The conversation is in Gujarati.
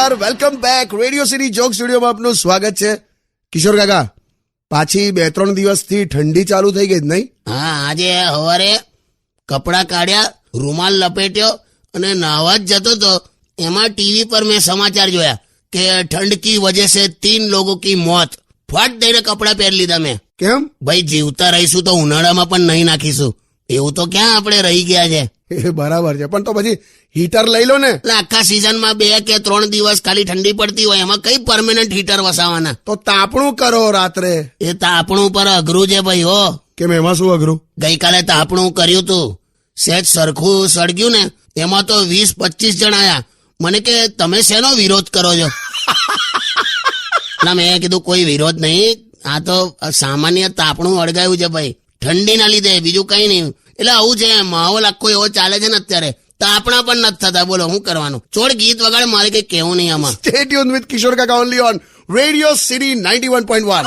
નમસ્કાર, welcome back. Radio city joke સ્ટુડિયોમાં આપનું સ્વાગત છે. કિશોર કાકા, પાછી 2-3 દિવસથી ઠંડી ચાલુ થઈ ગઈ નહીં? હા, આજે સવારે કપડા કાઢ્યા, રૂમાલ લપેટ્યો અને નાહવા જ જતો તો એમાં ટીવી પર મેં સમાચાર જોયા કે ઠંડ કી વજહ સે 3 लोगों की मौत. ફટ દઈને કપડા પહેરી લીધા મેં. કેમ? ભાઈ, જીવતા રહીશું તો ઉનાળામાં પણ નહીં નાખીશું, એવું તો ક્યાં આપણે રહી ગયા છે. એ બરાબર છે, પણ તો પછી હીટર લઈ લો ને. એટલે આખા સિઝનમાં 2 કે 3 દિવસ ખાલી ઠંડી પડતી હોય, એમાં કઈ પરમેનન્ટ હીટર વસાવાના? તો તાપણું કરો રાત્રે. એ તાપણું પર અઘરું છે ભાઈ. હો, કેમ, એમાં શું અઘરું? ગઈકાલે તાપણું કર્યું તું, સેજ સરખું સળગ્યું ને એમાં તો 20-25 જણ આયા. મને કે તમે શેનો વિરોધ કરો છો? ના, મેં કીધું કોઈ વિરોધ નહીં, આ તો સામાન્ય તાપણું અળગાયું છે ભાઈ, ઠંડીના લીધે, બીજું કઈ નહીં. એટલે આવું છે, માહોલ આખો એવો ચાલે છે ને અત્યારે, તાપણા પણ નથી થતા. બોલો શું કરવાનું? છોડ, ગીત વગાડે, મારે કઈ કેવું નહીં આમાં. સ્ટે ટ્યુન વિથ કિશોર કાકા ઓનલી ઓન રેડિયો સિટી 91.1.